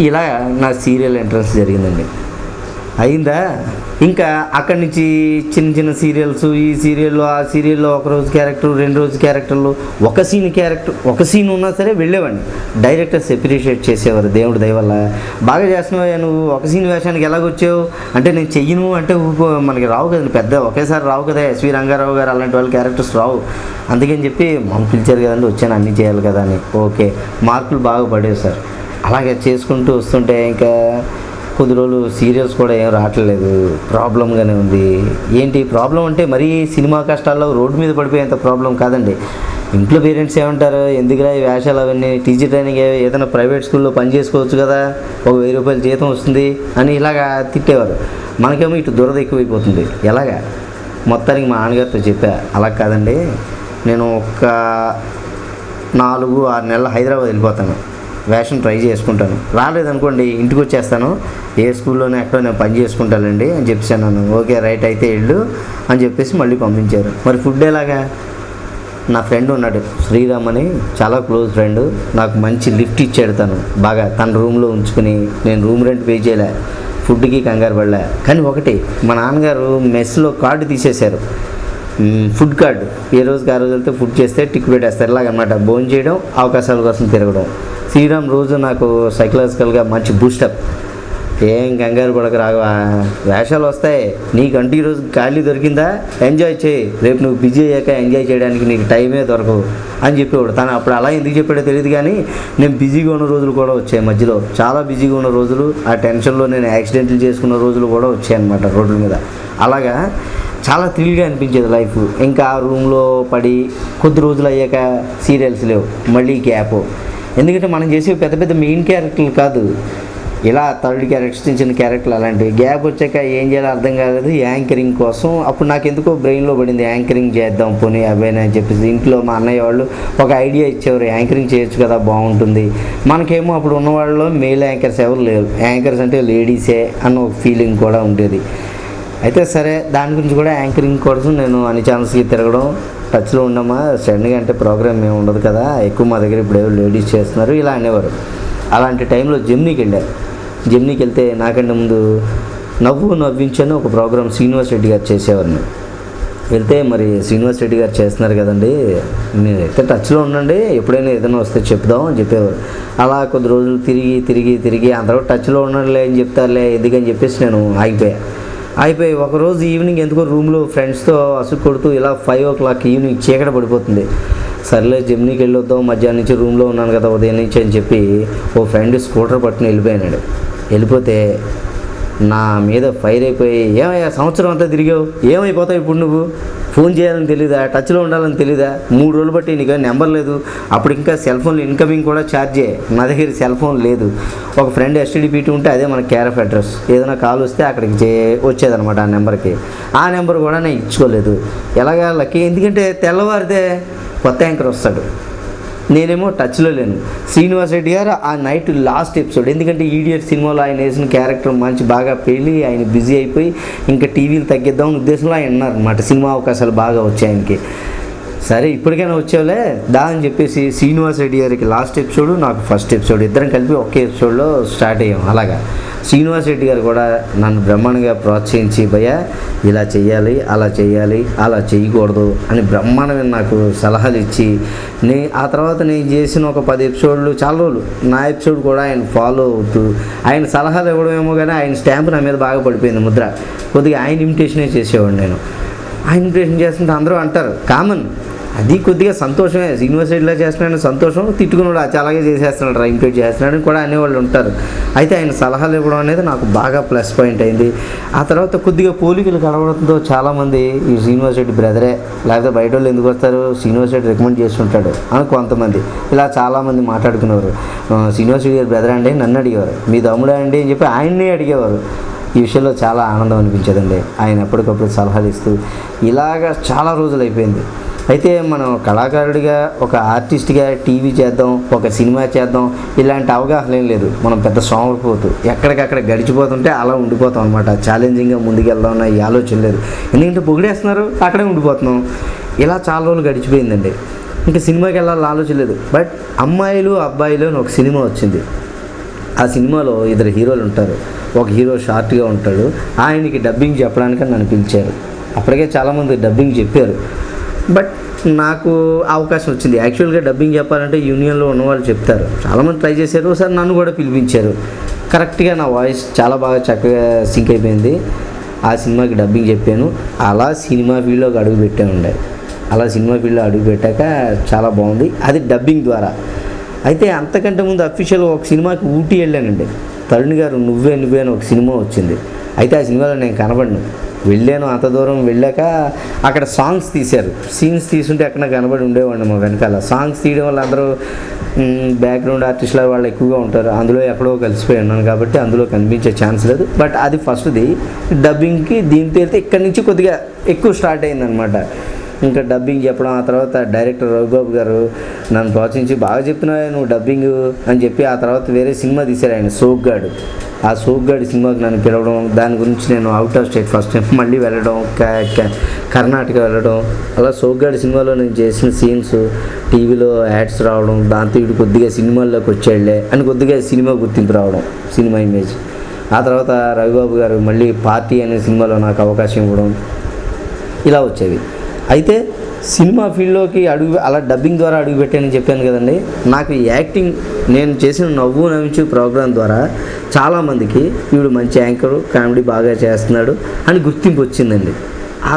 ఇలా నా serial entrance జరిగిందండి. అయిందా, ఇంకా అక్కడి నుంచి చిన్న చిన్న సీరియల్స్, ఈ సీరియల్లో ఆ సీరియల్లో ఒకరోజు క్యారెక్టర్, 2 రోజు క్యారెక్టర్లు, ఒక సీన్ ఉన్నా సరే వెళ్ళేవాడిని. డైరెక్టర్స్ అప్రిషియేట్ చేసేవారు, దేవుడి దయ వల్ల. బాగా చేస్తున్నావు నువ్వు, ఒక సీన్ వేషానికి ఎలాగొచ్చావు అంటే, నేను చెయ్యను అంటే మనకి రావు కదండి, పెద్ద ఒకేసారి రావు కదా. ఎస్వి రంగారావు గారు అలాంటి వాళ్ళ క్యారెక్టర్స్ రావు. అందుకని చెప్పి మమ్మల్ని పిలిచారు కదండి, వచ్చాను అన్నీ చేయాలి కదా అని. ఓకే, మార్కులు బాగా పడేవి సార్. అలాగే చేసుకుంటూ వస్తుంటే ఇంకా కొద్ది రోజులు సీరియల్స్ కూడా ఏం రావట్లేదు, ప్రాబ్లంగానే ఉంది. ఏంటి ప్రాబ్లం అంటే, మరీ సినిమా కష్టాల్లో రోడ్డు మీద పడిపోయేంత ప్రాబ్లం కాదండి. ఇంట్లో పేరెంట్స్ ఏమంటారు, ఎందుకురా ఈ వేషాలు అవన్నీ, టీచర్ ట్రైనింగ్ ఏదైనా ప్రైవేట్ స్కూల్లో పని చేసుకోవచ్చు కదా, ఒక 1000 రూపాయలు జీతం వస్తుంది అని ఇలాగా తిట్టేవారు. మనకేమో ఇటు దురద ఎక్కువైపోతుంది. ఎలాగా మొత్తానికి మా నాన్నగారితో చెప్పా, అలా కాదండి, నేను ఒక 4-6 నెలలు హైదరాబాద్ వెళ్ళిపోతాను, వేషం ట్రై చేసుకుంటాను, రాలేదనుకోండి ఇంటికి వచ్చేస్తాను, ఏ స్కూల్లోనే ఎక్కడో నేను పని చేసుకుంటానండి అని చెప్పాను. ఓకే రైట్ అయితే వెళ్ళు అని చెప్పేసి మళ్ళీ పంపించారు. మరి ఫుడ్ ఎలాగా? నా ఫ్రెండ్ ఉన్నాడు శ్రీరామ్ అని, చాలా క్లోజ్ ఫ్రెండ్, నాకు మంచి లిఫ్ట్ ఇచ్చాడు తను బాగా. తన రూమ్లో ఉంచుకుని నేను రూమ్ రెంట్ పే చేయలే, ఫుడ్కి కంగారు పడలే. కానీ ఒకటి, మా నాన్నగారు మెస్లో కార్డు తీసేశారు, ఫుడ్ కార్డు. ఏ రోజుకి ఆ రోజు వెళ్తే ఫుడ్ చేస్తే టిక్ పెట్టేస్తారు, ఇలాగనమాట. భోజనం చేయడం, అవకాశాల కోసం తిరగడం. శ్రీరామ్ రోజు నాకు సైకలాజికల్గా మంచి బూస్టప్. ఏం కంగారు పడక రావా, వేషాలు వస్తాయి, నీకంటూ ఈరోజు ఖాళీ దొరికిందా, ఎంజాయ్ చేయి, రేపు నువ్వు బిజీ అయ్యాక ఎంజాయ్ చేయడానికి నీకు టైమే దొరకవు అని చెప్పేవాడు. తను అప్పుడు అలా ఎందుకు చెప్పాడో తెలియదు, కానీ నేను బిజీగా ఉన్న రోజులు కూడా వచ్చాయి మధ్యలో, చాలా బిజీగా ఉన్న రోజులు. ఆ టెన్షన్లో నేను యాక్సిడెంట్లు చేసుకున్న రోజులు కూడా వచ్చాయన్నమాట రోడ్ల మీద. అలాగా చాలా థ్రిల్గా అనిపించేది లైఫ్. ఇంకా ఆ రూమ్లో పడి కొద్ది రోజులు అయ్యాక సీరియల్స్ లేవు, మళ్ళీ గ్యాప్. ఎందుకంటే మనం చేసే పెద్ద పెద్ద మెయిన్ క్యారెక్టర్లు కాదు, ఇలా థర్డ్ క్యారెక్టర్స్, చిన్న చిన్న క్యారెక్టర్లు అలాంటివి. గ్యాప్ వచ్చాక ఏం చేయాలో అర్థం కాలేదు. యాంకరింగ్ కోసం అప్పుడు నాకు ఎందుకో బ్రెయిన్లో పడింది, యాంకరింగ్ చేద్దాం పోనీ అవేనా అని చెప్పేసి. ఇంట్లో మా అన్నయ్య వాళ్ళు ఒక ఐడియా ఇచ్చేవారు, యాంకరింగ్ చేయొచ్చు కదా బాగుంటుంది. మనకేమో అప్పుడు ఉన్నవాళ్ళు మెయిల్ యాంకర్స్ ఎవరు లేరు, యాంకర్స్ అంటే లేడీసే అన్న ఒక ఫీలింగ్ కూడా ఉండేది. అయితే సరే, దాని గురించి కూడా యాంకరింగ్ కోసం నేను అన్ని ఛానల్స్కి తిరగడం, టచ్లో ఉండమా, సడన్గా అంటే ప్రోగ్రామ్ ఏమి ఉండదు కదా, ఎక్కువ మా దగ్గర ఇప్పుడు ఎవరు లేడీస్ చేస్తున్నారు ఇలా అనేవారు. అలాంటి టైంలో జెమినీకి వెళ్ళారు. జెమినీకి వెళ్తే నాకంటే ముందు నవ్వించని ఒక ప్రోగ్రామ్ శ్రీనివాస్ రెడ్డి గారు చేసేవారిని. వెళ్తే మరి శ్రీనివాస్ రెడ్డి గారు చేస్తున్నారు కదండి, నేనైతే టచ్లో ఉండండి, ఎప్పుడైనా ఏదైనా వస్తే చెప్దాం అని చెప్పేవారు. అలా కొద్ది రోజులు తిరిగి అందరూ టచ్లో ఉండలే అని చెప్తారులే ఎందుకని చెప్పేసి నేను అయిపోయి ఒకరోజు ఈవినింగ్ ఎందుకో రూమ్లో ఫ్రెండ్స్తో అసుకు కొడుతూ ఇలా 5 o'clock ఈవినింగ్ చీకటి పడిపోతుంది. సర్లే జెమినీకి వెళ్ళొద్దాం, మధ్యాహ్నం నుంచి రూమ్లో ఉన్నాను కదా ఉదయం నుంచి అని చెప్పి ఓ ఫ్రెండ్ స్కూటర్ పట్టుకుని వెళ్ళిపోయాడు. వెళ్ళిపోతే నా మీద ఫైర్ అయిపోయి, ఏమయ్యా సంవత్సరం అంతా తిరిగావు, ఏమైపోతావు ఇప్పుడు నువ్వు, ఫోన్ చేయాలని తెలీదా, టచ్లో ఉండాలని తెలీదా, 3 రోజులు బట్టి నీకు నెంబర్ లేదు. అప్పుడు ఇంకా సెల్ ఫోన్లో ఇన్కమింగ్ కూడా ఛార్జే, నా దగ్గర సెల్ ఫోన్ లేదు. ఒక ఫ్రెండ్ STD ఉంటే అదే మన కేరఫ్ అడ్రస్, ఏదైనా కాల్ వస్తే అక్కడికి వచ్చేదనమాట ఆ నెంబర్కి. ఆ నెంబర్ కూడా నేను ఇచ్చుకోలేదు. ఎలాగా లక్కీ, ఎందుకంటే తెల్లవారితే కొత్త యాంకర్ వస్తాడు, నేనేమో టచ్లో లేను. శ్రీనివాస్ రెడ్డి గారు ఆ నైట్ లాస్ట్ ఎపిసోడ్, ఎందుకంటే ఈడియట్ సినిమాలో ఆయన వేసిన క్యారెక్టర్ మంచి బాగా పెళ్ళి ఆయన బిజీ అయిపోయి ఇంకా టీవీలు తగ్గిద్దాం ఉద్దేశంలో ఆయన ఉన్నారనమాట. సినిమా అవకాశాలు బాగా వచ్చాయి ఆయనకి. సరే ఇప్పటికైనా వచ్చేవాళ్ళే దా అని చెప్పేసి శ్రీనివాస్ రెడ్డి గారికి లాస్ట్ ఎపిసోడ్, నాకు ఫస్ట్ ఎపిసోడ్, ఇద్దరం కలిపి ఒకే ఎపిసోడ్లో స్టార్ట్ అయ్యాం. అలాగా శ్రీనివాస్ రెడ్డి గారు కూడా నన్ను బ్రహ్మాండంగా ప్రోత్సహించి, భయ్యా ఇలా చేయాలి, అలా చేయాలి, అలా చేయకూడదు అని బ్రహ్మాండమైన నాకు సలహాలు ఇచ్చి, ఆ తర్వాత నేను చేసిన ఒక 10 ఎపిసోడ్లు చాలా రోజులు నా ఎపిసోడ్ కూడా ఆయన ఫాలో అవుతూ, ఆయన సలహాలు ఇవ్వడమేమో కానీ ఆయన స్టాంప్ నా మీద బాగా పడిపోయింది ముద్ర. కొద్దిగా ఆయన ఇమిటేషనే చేసేవాడు నేను. ఆయన ఇమిటేషన్ చేస్తుంటే అందరూ అంటారు, కామన్, అది కొద్దిగా సంతోషమే, శ్రీనివాస్ రెడ్డిలా చేస్తున్నాడు సంతోషం, తిట్టుకున్నాడు అలాగే చేసేస్తున్నాడు ఇమిటేట్ చేస్తున్నాడు అని కూడా అనేవాళ్ళు ఉంటారు. అయితే ఆయన సలహాలు ఇవ్వడం అనేది నాకు బాగా ప్లస్ పాయింట్ అయింది. ఆ తర్వాత కొద్దిగా పోలికలు కలవడంతో చాలామంది ఈ శ్రీనివాస్ రెడ్డి బ్రదరే, లేకపోతే బయట వాళ్ళు ఎందుకు వస్తారు, శ్రీనివాస్ రెడ్డి రికమెండ్ చేస్తుంటాడు అని కొంతమంది ఇలా చాలామంది మాట్లాడుకునేవారు. శ్రీనివాస్ రెడ్డి గారు బ్రదర్ అండి నన్ను అడిగేవారు, మీ తమ్ముడే అండి అని చెప్పి ఆయన్నే అడిగేవారు. ఈ విషయంలో చాలా ఆనందం అనిపించేదండి, ఆయన ఎప్పటికప్పుడు సలహాలు ఇస్తూ. ఇలాగా చాలా రోజులు అయిపోయింది. అయితే మనం కళాకారుడిగా, ఒక ఆర్టిస్ట్గా టీవీ చేద్దాం, ఒక సినిమా చేద్దాం, ఇలాంటి అవగాహన ఏం లేదు. మనం పెద్ద సోమరిపోతూ ఎక్కడికక్కడ గడిచిపోతుంటే అలా ఉండిపోతాం అనమాట. ఛాలెంజింగ్గా ముందుకెళ్దాం అన్న ఈ ఆలోచన లేదు. ఎందుకంటే పొగిడేస్తున్నారు, అక్కడే ఉండిపోతున్నాం. ఇలా చాలా రోజులు గడిచిపోయిందండి. ఇంకా సినిమాకి వెళ్ళాలని ఆలోచన లేదు. బట్ అమ్మాయిలు అబ్బాయిలు అని ఒక సినిమా వచ్చింది. ఆ సినిమాలో ఇద్దరు హీరోలు ఉంటారు. ఒక హీరో షార్ట్గా ఉంటాడు, ఆయనకి డబ్బింగ్ చెప్పడానికి నన్ను పిలిచారు. అప్పటికే చాలామంది డబ్బింగ్ చెప్పారు, బట్ నాకు అవకాశం వచ్చింది. యాక్చువల్గా డబ్బింగ్ చెప్పాలంటే యూనియన్లో ఉన్నవాళ్ళు చెప్తారు, చాలామంది ట్రై చేశారు. ఒకసారి నన్ను కూడా పిలిపించారు. కరెక్ట్గా నా వాయిస్ చాలా బాగా చక్కగా సింక్ అయిపోయింది. ఆ సినిమాకి డబ్బింగ్ చెప్పాను. అలా సినిమా ఫీల్డ్లోకి అడుగు పెట్టానుండే. అలా సినిమా ఫీల్డ్లో అడుగు పెట్టాక చాలా బాగుంది, అది డబ్బింగ్ ద్వారా. అయితే అంతకంటే ముందు అఫీషియల్గా ఒక సినిమాకి ఊటీ వెళ్ళానండి. తరుణ్ గారు నువ్వే అని ఒక సినిమా వచ్చింది. అయితే ఆ సినిమాలో నేను కనబడను. వెళ్ళాను, అంత దూరం వెళ్ళాక అక్కడ సాంగ్స్ తీశారు. సీన్స్ తీసుంటే ఎక్కడ కనబడి ఉండేవాడిని మా వెనకాల. సాంగ్స్ తీయడం వల్ల అందరూ బ్యాక్గ్రౌండ్ ఆర్టిస్టుల వాళ్ళు ఎక్కువగా ఉంటారు, అందులో ఎక్కడో కలిసిపోయి ఉన్నాను కాబట్టి అందులో కనిపించే ఛాన్స్ లేదు. బట్ అది ఫస్ట్ది. డబ్బింగ్కి దీంతో వెళ్తే ఇక్కడి నుంచి కొద్దిగా ఎక్కువ స్టార్ట్ అయిందనమాట. ఇంకా డబ్బింగ్ చెప్పడం. ఆ తర్వాత డైరెక్టర్ రవిబాబు గారు నన్ను ప్రోత్సహించి బాగా చెప్తున్నావు నువ్వు డబ్బింగ్ అని చెప్పి ఆ తర్వాత వేరే సినిమా తీశారు ఆయన, సోగ్గాడు. ఆ సోగ్గాడి సినిమాకి నన్ను పిలవడం, దాని గురించి నేను out of state first time మళ్ళీ వెళ్ళడం, కర్ణాటక వెళ్ళడం. అలా సోగ్గాడి సినిమాలో నేను చేసిన సీన్స్ టీవీలో యాడ్స్ రావడం, దాంతో ఇటు కొద్దిగా సినిమాల్లోకి వచ్చేళ్ళే అని కొద్దిగా సినిమా గుర్తింపు రావడం, సినిమా ఇమేజ్. ఆ తర్వాత రవిబాబు గారు మళ్ళీ పార్టీ అనే సినిమాలో నాకు అవకాశం ఇవ్వడం, ఇలా వచ్చేవి. అయితే సినిమా ఫీల్డ్లోకి అలా డబ్బింగ్ ద్వారా అడుగు పెట్టానని చెప్పాను కదండి. నాకు యాక్టింగ్ నేను చేసిన నవ్వు నవ్వించు ప్రోగ్రాం ద్వారా చాలామందికి వీడు మంచి యాంకరు, కామెడీ బాగా చేస్తున్నాడు అని గుర్తింపు వచ్చిందండి. ఆ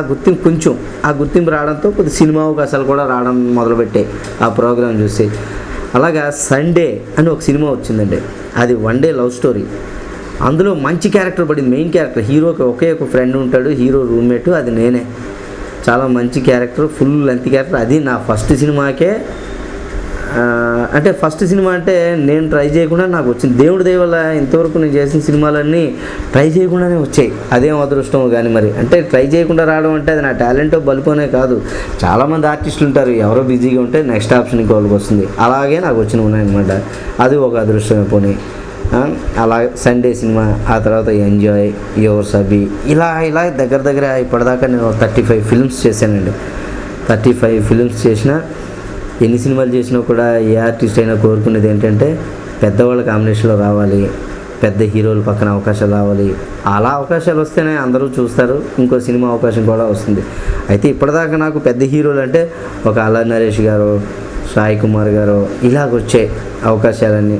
గుర్తింపు రావడంతో కొద్ది సినిమా అవకాశాలు కూడా రావడం మొదలుపెట్టాయి ఆ ప్రోగ్రాం చూసి. అలాగా సండే అని ఒక సినిమా వచ్చిందండి. అది 1 డే లవ్ స్టోరీ. అందులో మంచి క్యారెక్టర్ పడింది, మెయిన్ క్యారెక్టర్. హీరోకి ఒకే ఒక ఫ్రెండ్ ఉంటాడు, హీరో రూమ్మేటు, అది నేనే. చాలా మంచి క్యారెక్టర్, ఫుల్ లెంత్ క్యారెక్టర్. అది నా ఫస్ట్ సినిమాకే. అంటే ఫస్ట్ సినిమా అంటే నేను ట్రై చేయకుండా నాకు వచ్చింది. దేవుడి దయ వల్ల ఇంతవరకు నేను చేసిన సినిమాలన్నీ ట్రై చేయకుండానే వచ్చాయి. అదేం అదృష్టమో కానీ మరి. అంటే ట్రై చేయకుండా రావడం అంటే అది నా టాలెంటో బలిపోనే కాదు. చాలామంది ఆర్టిస్టులు ఉంటారు, ఎవరో బిజీగా ఉంటే నెక్స్ట్ ఆప్షన్ ఇంకోళ్ళకి వస్తుంది. అలాగే నాకు వచ్చినవి ఉన్నాయన్నమాట. అది ఒక అదృష్టమే పోనీ. అలా సండే సినిమా, ఆ తర్వాత ఎంజాయ్, యువర్ సబీ, ఇలా దగ్గర ఇప్పటిదాకా నేను 35 ఫిల్మ్స్ చేశానండి. 35 ఫిల్మ్స్ చేసిన, ఎన్ని సినిమాలు చేసినా కూడా ఏ ఆర్టిస్ట్ అయినా కోరుకునేది ఏంటంటే పెద్దవాళ్ళ కాంబినేషన్లో రావాలి, పెద్ద హీరోల పక్కన అవకాశాలు రావాలి. అలా అవకాశాలు వస్తేనే అందరూ చూస్తారు, ఇంకో సినిమా అవకాశం కూడా వస్తుంది. అయితే ఇప్పటిదాకా నాకు పెద్ద హీరోలు అంటే ఒక అల్లరి నరేష్ గారు, సాయి కుమార్ గారు, ఇలాగొచ్చాయి అవకాశాలన్నీ.